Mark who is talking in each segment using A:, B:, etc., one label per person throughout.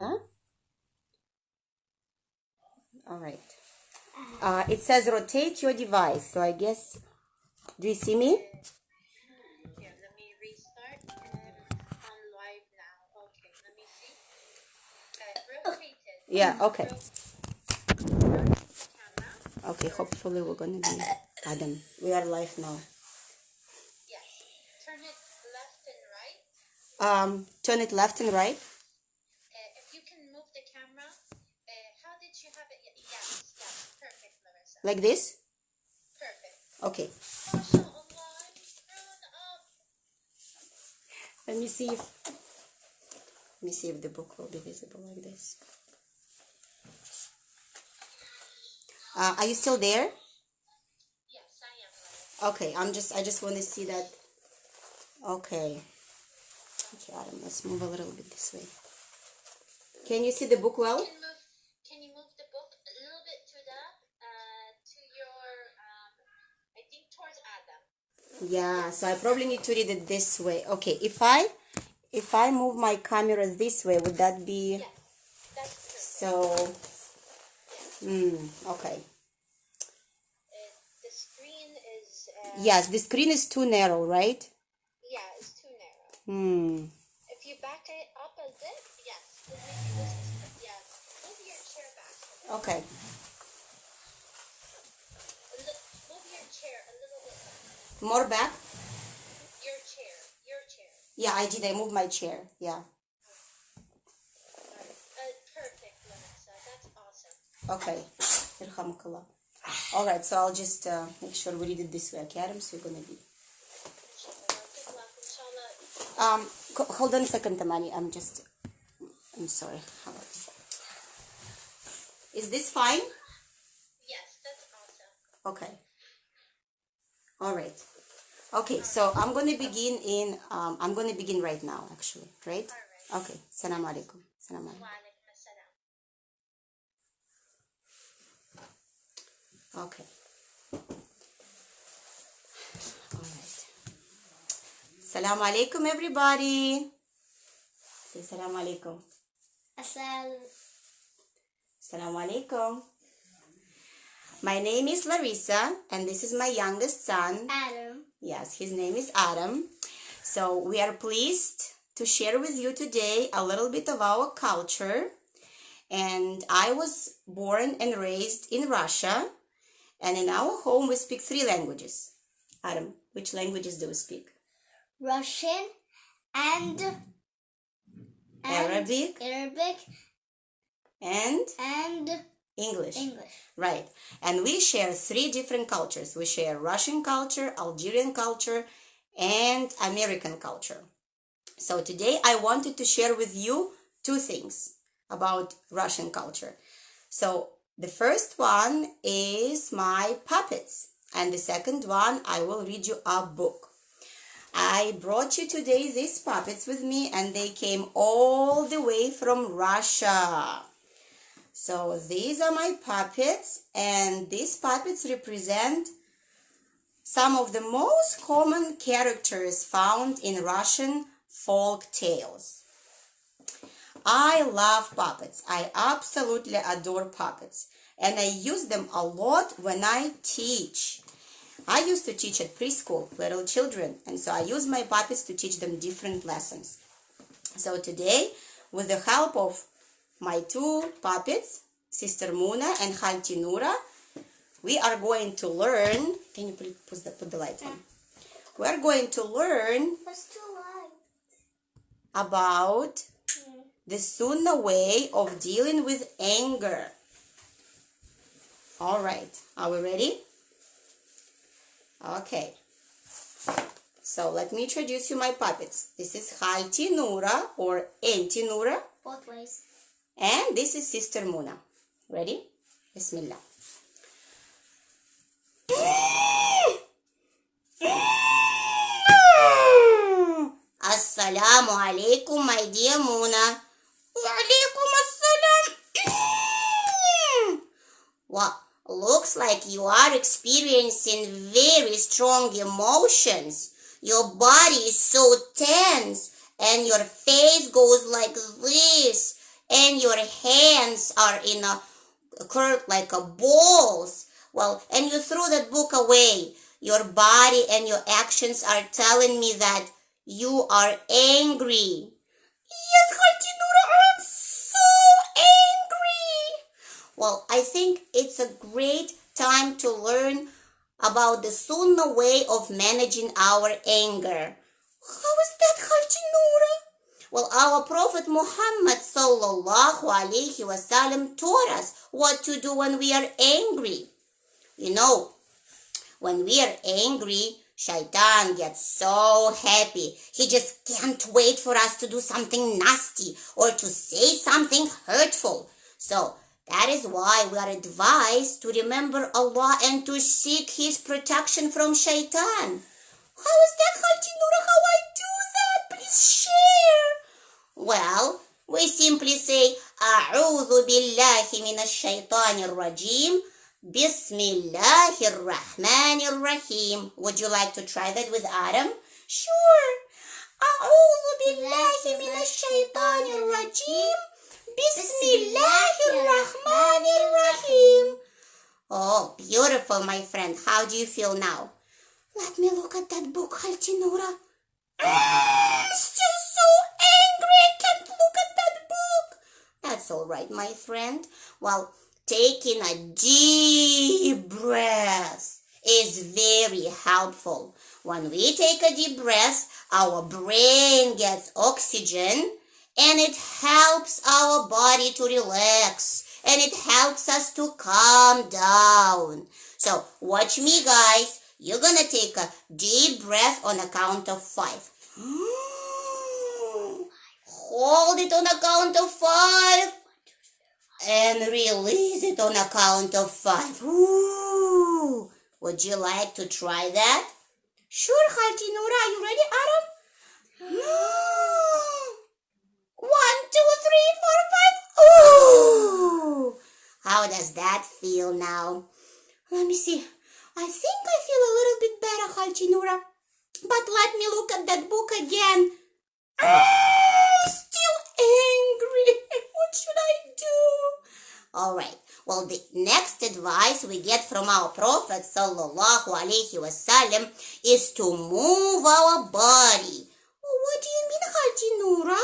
A: Huh? All right. It says rotate your device. So I guess, do you see me?
B: Here, let me restart. I'm live now. Okay, let me see. Rotated.
A: Yeah, okay.
B: Rotate the camera.
A: Okay, hopefully we're going to be Adam. We are live now.
B: Yes. Turn it left and right.
A: Turn it left and right.
B: If you can move the camera. How did you have it? Yes, yes. Perfect, Larissa.
A: Like this?
B: Perfect.
A: Okay.
B: MashaAllah, it's grown up.
A: Let me see if the book will be visible like this. Are you still there?
B: Yes, I am.
A: Okay, I just want to see that. Okay. Okay, Adam, let's move a little bit this way. Can you see the book well?
B: Can you move the book a little bit to your, I think towards Adam.
A: Yeah, so I probably need to read it this way. Okay, if I move my camera this way, would that be?
B: Yes, that's perfect.
A: So, okay.
B: The screen is.
A: Yes, the screen is too narrow, right?
B: Yeah, it's too narrow. If you back it up a bit, yes. Then maybe this is. Yeah. Move your chair back.
A: Okay.
B: Move your chair a little bit back.
A: More back?
B: Your chair.
A: Yeah, I did. I moved my chair. Yeah.
B: Perfect, Vanessa. That's awesome.
A: Okay. Irhamakallah. All right, so I'll just make sure we read it this way, okay, Adam? So you're gonna be. Hold on a second, Tamani. I'm sorry. Is this fine?
B: Yes, that's awesome.
A: Okay. All right. Okay, so I'm gonna begin right now, actually, right?
B: All right.
A: Okay. Salam alaikum. Salam alaikum.
B: Wa alaikum assalam.
A: Okay. All right. Salam alaikum, everybody. Say salam alaikum. Salam alaikum. My name is Larissa, and this is my youngest son.
B: Adam.
A: Yes, his name is Adam. So we are pleased to share with you today a little bit of our culture. And I was born and raised in Russia. And in our home, we speak 3 languages. Adam, which languages do we speak?
B: Russian and
A: Arabic and English. Right. And we share 3 different cultures. We share Russian culture, Algerian culture, and American culture. So today I wanted to share with you 2 things about Russian culture. So the first one is my puppets. And the second one, I will read you a book. I brought you today these puppets with me, and they came all the way from Russia. So these are my puppets, and these puppets represent some of the most common characters found in Russian folk tales. I love puppets. I absolutely adore puppets, and I use them a lot when I teach. I used to teach at preschool, little children, and so I use my puppets to teach them different lessons. So today, with the help of my 2 puppets, Sister Muna and Khalti Nura, we are going to learn. Can you please put the light on? We are going to learn about the Sunnah way of dealing with anger. All right, are we ready? Okay. So let me introduce you my puppets. This is Khalti Nura or Auntie Nura.
B: Both ways.
A: And this is Sister Muna. Ready? Bismillah. Assalamu alaikum, my dear Muna. Wa alaikum assalam. Well, looks like you are experiencing very strong emotions. Your body is so tense and your face goes like this. and your hands are in a curve like a balls. Well, and you threw that book away. Your body and your actions are telling me that you are angry. Yes, Khalti Noura, I'm so angry. Well, I think it's a great time to learn about the Sunnah way of managing our anger. How is that, Khalti Noura? Well, our Prophet Muhammad sallallahu alaihi wasallam taught us what to do when we are angry. You know, when we are angry, Shaitan gets so happy. He just can't wait for us to do something nasty or to say something hurtful. So that is why we are advised to remember Allah and to seek His protection from Shaitan. How is that, Khalti Noura? How I do that? Please share. Well, we simply say, A'udhu billahi minash shaitanir rajim. Bismillahir Rahmanir Rahim. Would you like to try that with Adam? Sure. A'udhu billahi minash shaitanir rajim. Bismillahir Rahmanir Rahim. Oh, beautiful, my friend. How do you feel now? Let me look at that book, Khalti Noura. I'm still so angry. I can't look at that book. That's all right, my friend. Well, taking a deep breath is very helpful. When we take a deep breath, our brain gets oxygen and it helps our body to relax and it helps us to calm down. So watch me, guys. You're gonna take a deep breath on a count of 5. Hold it on a count of 5. And release it on a count of 5. Ooh. Would you like to try that? Sure, Khalti Noura. Are you ready, Adam? 1, 2, 3, 4, 5. Ooh. How does that feel now? Let me see. I think I feel a little bit better, Khalti Noura. But let me look at that book again. Still angry. What should I do? All right. Well, the next advice we get from our Prophet sallallahu alaihi wasallam is to move our body. What do you mean, Khalti Noura?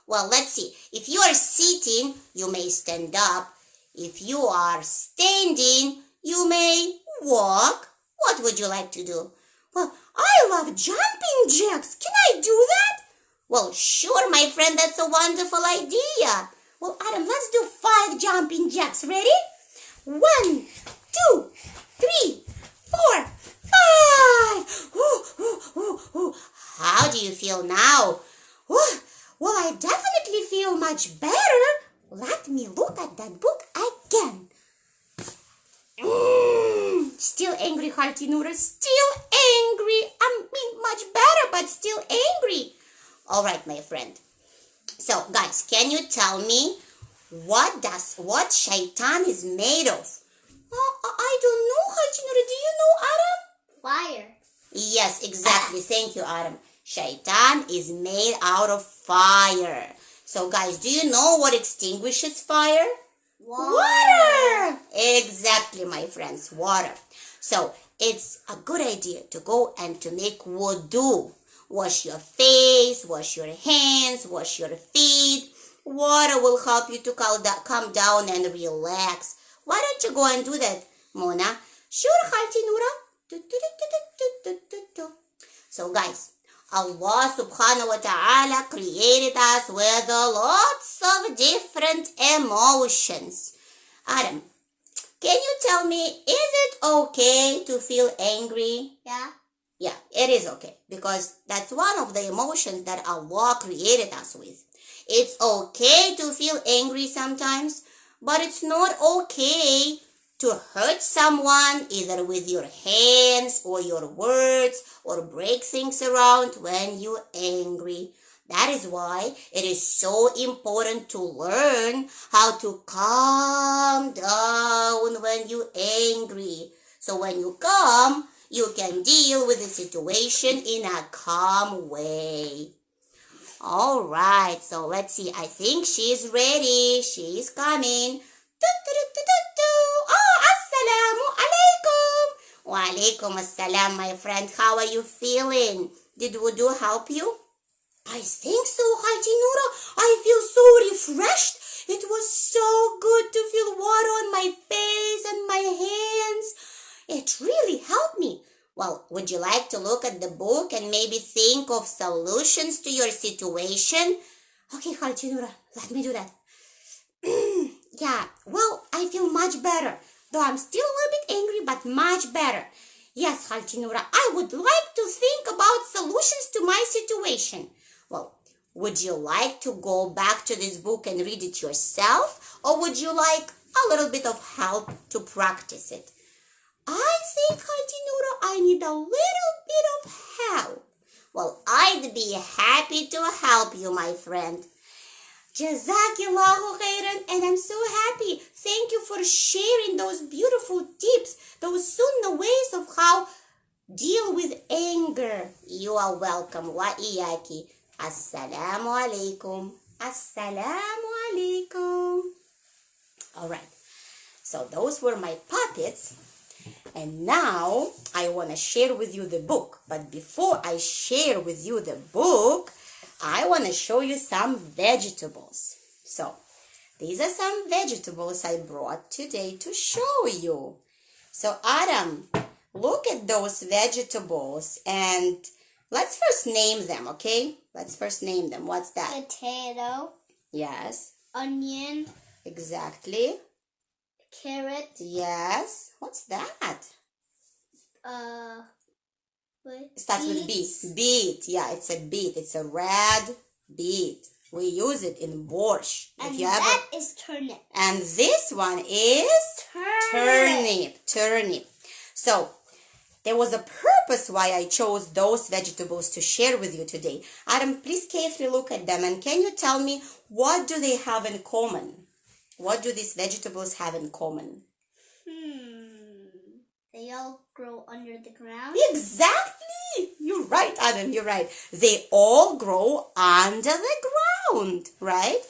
A: Well, let's see. If you are sitting, you may stand up. If you are standing, you may walk. What would you like to do? Well, I love jumping jacks. Can I do that? Well, sure, my friend. That's a wonderful idea. Well, Adam, let's do 5 jumping jacks. Ready? 1, 2, 3, 4, 5. Ooh, ooh, ooh, ooh. How do you feel now? Ooh, well, I definitely feel much better. Let me look at that book again. Still angry, Khalti Noura. Still angry. I mean, much better, but still angry. All right, my friend. So, guys, can you tell me what Shaitan is made of? I don't know, Khalti Noura. Do you know, Adam?
B: Fire.
A: Yes, exactly. Thank you, Adam. Shaitan is made out of fire. So, guys, do you know what extinguishes fire? Water! Exactly, my friends, water. So, it's a good idea to go and to make wudu. Wash your face, wash your hands, wash your feet. Water will help you to calm down and relax. Why don't you go and do that, Mona? Sure, Khalti Noura. So, guys, Allah subhanahu wa ta'ala created us with lots of different emotions. Adam, can you tell me, is it okay to feel angry?
B: Yeah.
A: Yeah, it is okay, because that's one of the emotions that Allah created us with. It's okay to feel angry sometimes, but it's not okay to hurt someone either with your hands or your words or break things around when you're angry. That is why it is so important to learn how to calm down when you're angry. So when you calm, you can deal with the situation in a calm way. All right, so let's see. I think she's ready. She's coming. Oh, assalamu alaikum. Wa alaikum assalam, my friend. How are you feeling? Did wudu help you? I think so, Khalti Noura. I feel so refreshed. It was so good to feel water on my face and my hands. It really helped me. Well, would you like to look at the book and maybe think of solutions to your situation? Okay, Khalti Noura, let me do that. Yeah, well, I feel much better. Though I'm still a little bit angry, but much better. Yes, Khalti Noura, I would like to think about solutions to my situation. Well, would you like to go back to this book and read it yourself? Or would you like a little bit of help to practice it? I think, Khalti Noura, I need a little bit of help. Well, I'd be happy to help you, my friend. Jazakillahu khairan, and I'm so happy. Thank you for sharing those beautiful tips, those Sunnah ways of how deal with anger. You are welcome. Wa iyaki. Assalamu alaikum. Assalamu alaikum. All right. So those were my puppets. And now I want to share with you the book. But before I share with you the book, I want to show you some vegetables. So these are some vegetables I brought today to show you. So Adam, look at those vegetables and let's first name them, okay? Let's first name them. What's that?
B: Potato.
A: Yes.
B: Onion.
A: Exactly.
B: Carrot.
A: Yes. What's that? It starts with B. Beet. Yeah, it's a beet. It's a red beet. We use it in borscht.
B: And that is turnip.
A: And this one is turnip. So there was a purpose why I chose those vegetables to share with you today. Adam, please carefully look at them and can you tell me what do they have in common? What do these vegetables have in common?
B: They all grow under the ground.
A: Exactly. You're right, Adam. You're right. They all grow under the ground, right?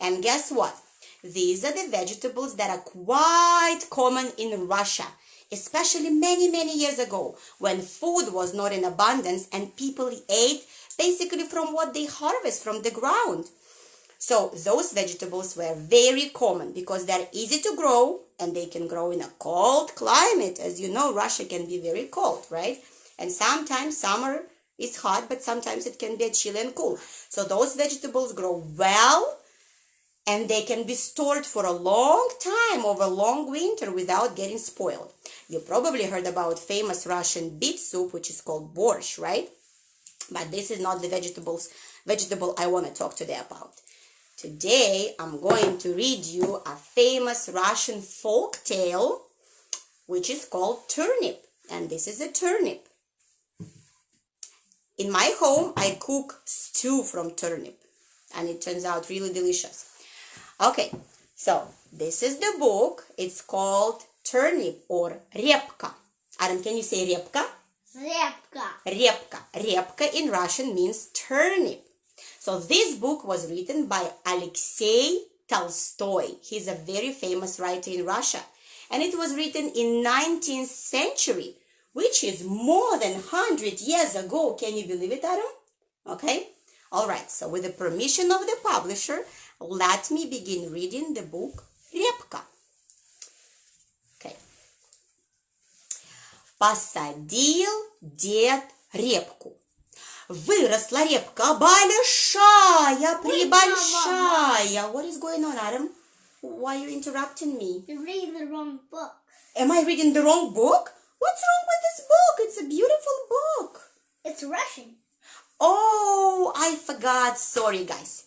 A: And guess what? These are the vegetables that are quite common in Russia, especially many, many years ago when food was not in abundance and people ate basically from what they harvest from the ground. So those vegetables were very common because they're easy to grow and they can grow in a cold climate. As you know, Russia can be very cold, right? And sometimes summer is hot, but sometimes it can be chilly and cool. So those vegetables grow well and they can be stored for a long time over a long winter without getting spoiled. You probably heard about famous Russian beet soup, which is called borscht, right? But this is not the vegetable I want to talk today about. Today, I'm going to read you a famous Russian folk tale, which is called Turnip. And this is a turnip. In my home, I cook stew from turnip. And it turns out really delicious. Okay, so this is the book. It's called Turnip or Repka. Adam, can you say Repka?
B: Repka.
A: Repka in Russian means turnip. So this book was written by Alexei Tolstoy. He's a very famous writer in Russia. And it was written in 19th century, which is more than 100 years ago. Can you believe it, Adam? Okay. All right. So with the permission of the publisher, let me begin reading the book Repka. Okay. Посадил дед репку. Выросла репка большая, прибольшая. What is going on, Adam? Why are you interrupting me?
B: You're reading the wrong book.
A: Am I reading the wrong book? What's wrong with this book? It's a beautiful book.
B: It's Russian.
A: Oh, I forgot. Sorry, guys.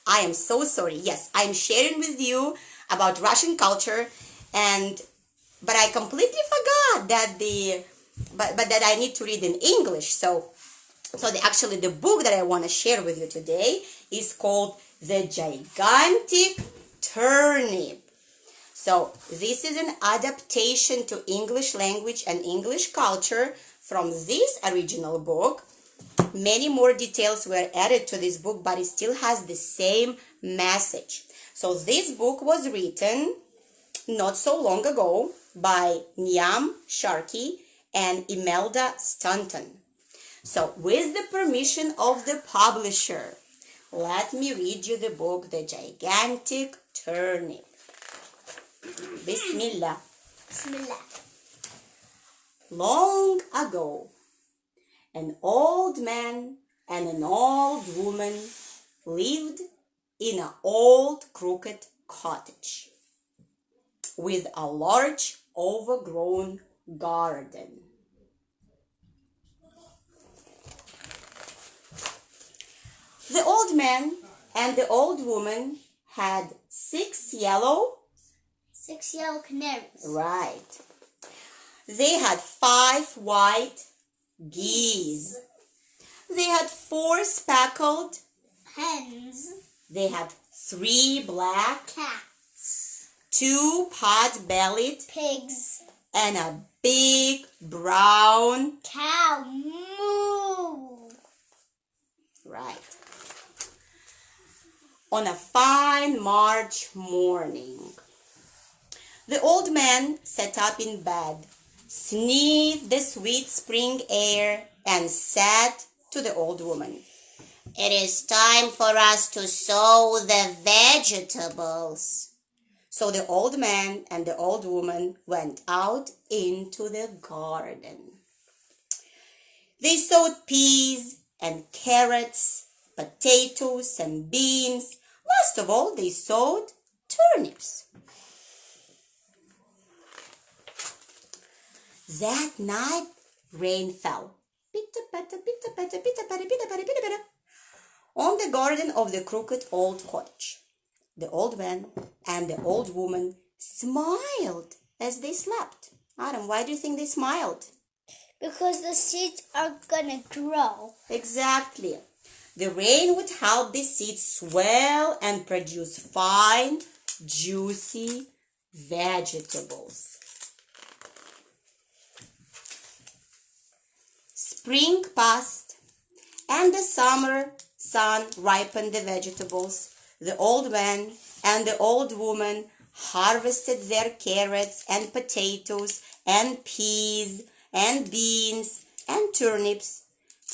A: I am so sorry. Yes, I'm sharing with you about Russian culture, but I completely forgot that that I need to read in English. So the book that I want to share with you today is called The Gigantic Turnip. So this is an adaptation to English language and English culture from this original book, many more details were added to this book, but it still has the same message. So this book was written not so long ago by Niam Sharkey and Imelda Stanton. So with the permission of the publisher, let me read you the book, The Gigantic Turnip. Bismillah.
C: Bismillah.
A: Long ago, an old man and an old woman lived in an old crooked cottage with a large overgrown garden. The old man and the old woman had 6 yellow
C: canaries.
A: Right. They had 5 white geese. They had 4 speckled
C: hens.
A: They had 3 black
C: cats.
A: 2 pot-bellied
C: pigs.
A: And a big brown
C: cow. Moo.
A: Right. On a fine March morning, the old man sat up in bed, sniffed the sweet spring air, and said to the old woman, "It is time for us to sow the vegetables." So the old man and the old woman went out into the garden. They sowed peas and carrots, potatoes and beans. Last of all, they sowed turnips. That night, rain fell. Pitter-patter, pitter-patter, pitter-patter, pitter-patter, pitter-patter, on the garden of the crooked old cottage. The old man and the old woman smiled as they slept. Adam, why do you think they smiled?
C: Because the seeds are gonna grow.
A: Exactly. The rain would help the seeds swell and produce fine, juicy vegetables. Spring passed, and the summer sun ripened the vegetables. The old man and the old woman harvested their carrots and potatoes and peas and beans and turnips.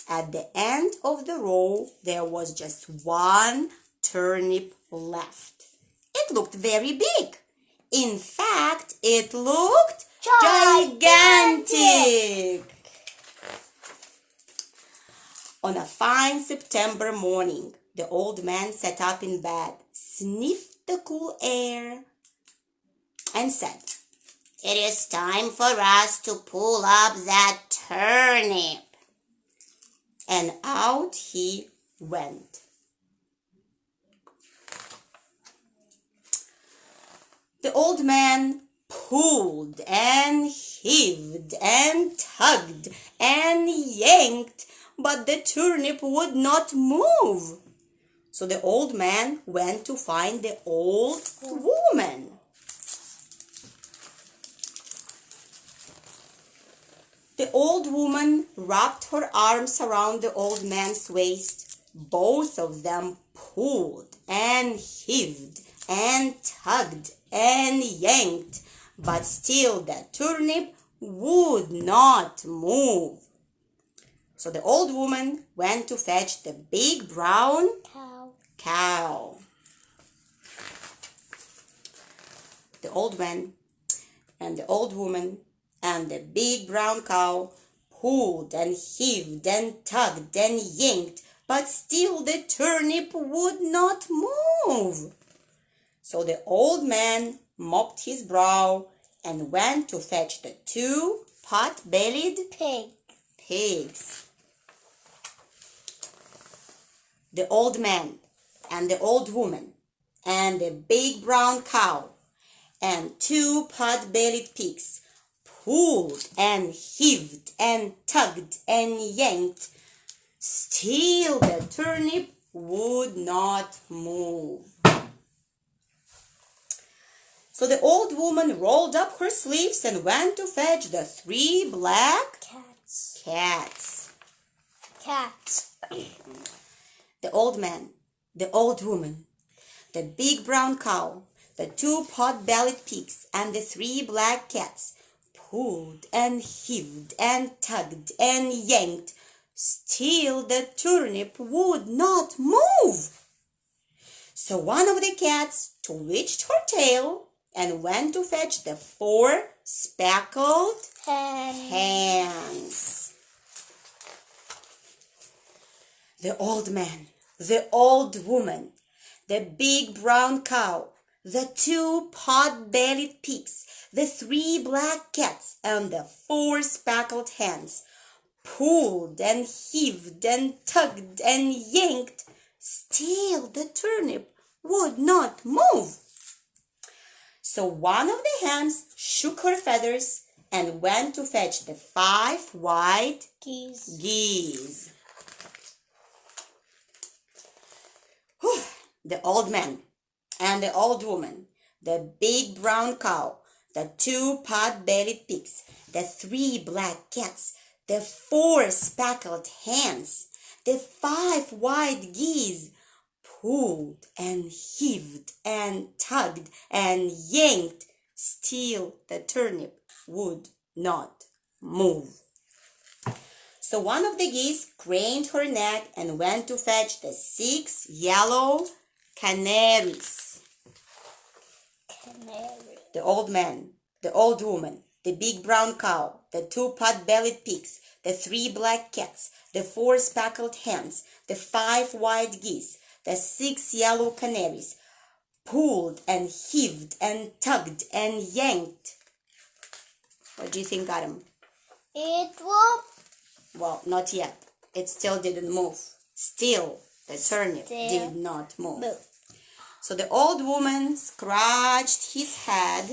A: At the end of the row, there was just 1 turnip left. It looked very big. In fact, it looked gigantic. On a fine September morning, the old man sat up in bed, sniffed the cool air, and said, "It is time for us to pull up that turnip." And out he went. The old man pulled and heaved and tugged and yanked, but the turnip would not move. So the old man went to find the old woman. The old woman wrapped her arms around the old man's waist. Both of them pulled and heaved and tugged and yanked, but still the turnip would not move. So the old woman went to fetch the big brown cow. The old man and the old woman and the big brown cow pulled and heaved and tugged and yanked, but still the turnip would not move. So the old man mopped his brow and went to fetch the 2 pot-bellied pigs. The old man and the old woman and the big brown cow and 2 pot-bellied pigs pulled and heaved and tugged and yanked. Still the turnip would not move. So the old woman rolled up her sleeves and went to fetch the 3 black cats.
C: Cat.
A: The old man, the old woman, the big brown cow, the 2 pot-bellied pigs, and the 3 black cats pulled and heaved and tugged and yanked. Still the turnip would not move. So one of the cats twitched her tail and went to fetch the 4 speckled hens. The old man, the old woman, the big brown cow, the 2 pot-bellied pigs, the 3 black cats, and the 4 speckled hens pulled and heaved and tugged and yanked. Still the turnip would not move. So one of the hens shook her feathers and went to fetch the 5 white geese. The old man and the old woman, the big brown cow, the 2 pot-bellied pigs, the 3 black cats, the 4 speckled hens, the 5 white geese pulled and heaved and tugged and yanked. Still the turnip would not move. So one of the geese craned her neck and went to fetch the 6 yellow canaries. The old man, the old woman, the big brown cow, the 2 pot-bellied pigs, the 3 black cats, the 4 speckled hens, the 5 white geese, the 6 yellow canaries pulled and heaved and tugged and yanked. What do you think, Adam?
C: It will.
A: Well, not yet. It still didn't move. Still, the turnip did not move. So the old woman scratched his head.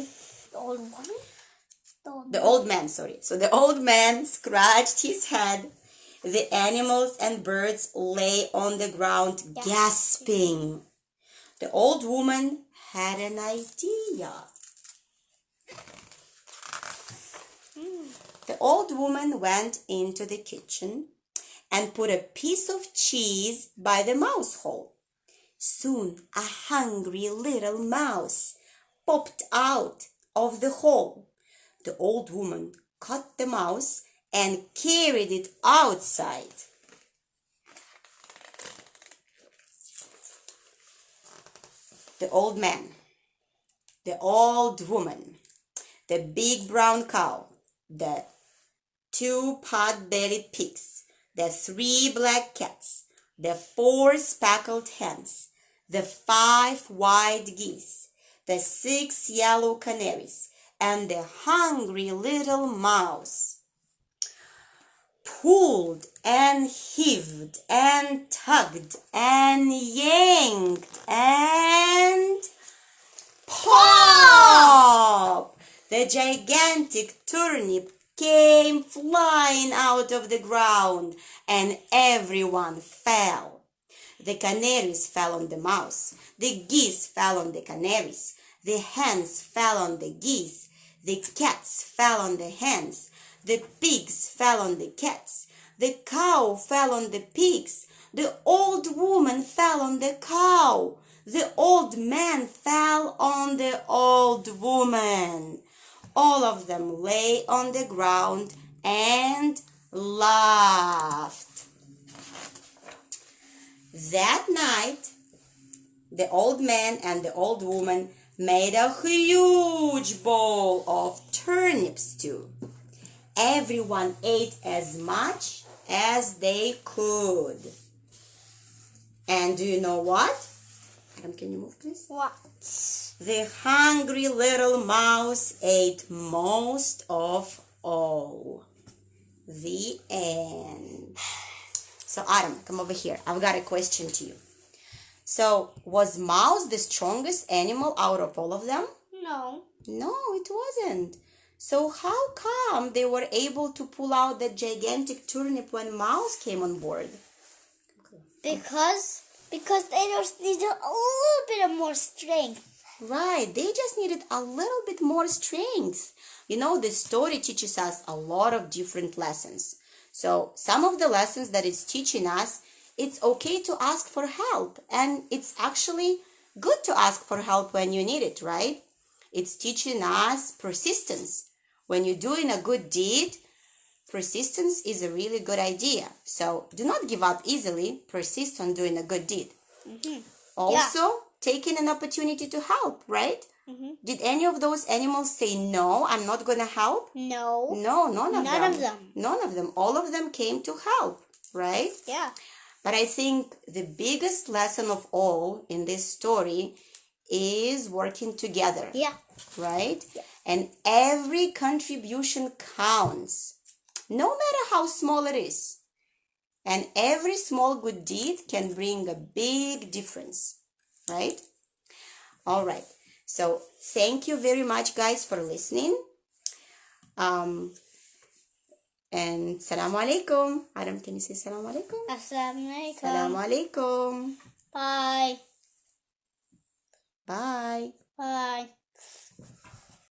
C: The old woman?
A: The old man, sorry. So the old man scratched his head. The animals and birds lay on the ground gasping. The old woman had an idea. The old woman went into the kitchen and put a piece of cheese by the mouse hole. Soon a hungry little mouse popped out of the hole. The old woman caught the mouse and carried it outside. The old man, the old woman, the big brown cow, the 2 pot-bellied pigs, the 3 black cats, the 4 speckled hens, the 5 white geese, the 6 yellow canaries, and the hungry little mouse pulled and heaved and tugged and yanked and pop! The gigantic turnip came flying out of the ground, and everyone fell. The canaries fell on the mouse, the geese fell on the canaries, the hens fell on the geese, the cats fell on the hens, the pigs fell on the cats, the cow fell on the pigs, the old woman fell on the cow, the old man fell on the old woman. All of them lay on the ground and laughed. That night, the old man and the old woman made a huge bowl of turnip stew. Everyone ate as much as they could. And do you know what? Adam, can you move, please?
C: What?
A: The hungry little mouse ate most of all. The end. So, Adam, come over here. I've got a question to you. So, was mouse the strongest animal out of all of them?
C: No.
A: No, it wasn't. So, how come they were able to pull out that gigantic turnip when mouse came on board?
C: Because they just needed a little bit of more strength.
A: Right, they just needed a little bit more strength. You know, the story teaches us a lot of different lessons. So some of the lessons that it's teaching us, it's okay to ask for help. And it's actually good to ask for help when you need it, right? It's teaching us persistence. When you're doing a good deed, persistence is a really good idea. So do not give up easily. Persist on doing a good deed. Also, taking an opportunity to help, right? Did any of those animals say, no, I'm not going to help?
C: No.
A: No, none of them.
C: them.
A: None of them. All of them came to help, right?
C: Yeah.
A: But I think the biggest lesson of all in this story is working together.
C: Yeah.
A: Right? Yeah. And every contribution counts, no matter how small it is. And every small good deed can bring a big difference. Right? All right. So thank you very much, guys, for listening. And Assalamu alaikum. Adam, can you say Assalamu alaikum?
C: Assalamu alaikum.
A: Assalamu alaikum.
C: Bye.
A: Bye.
C: Bye.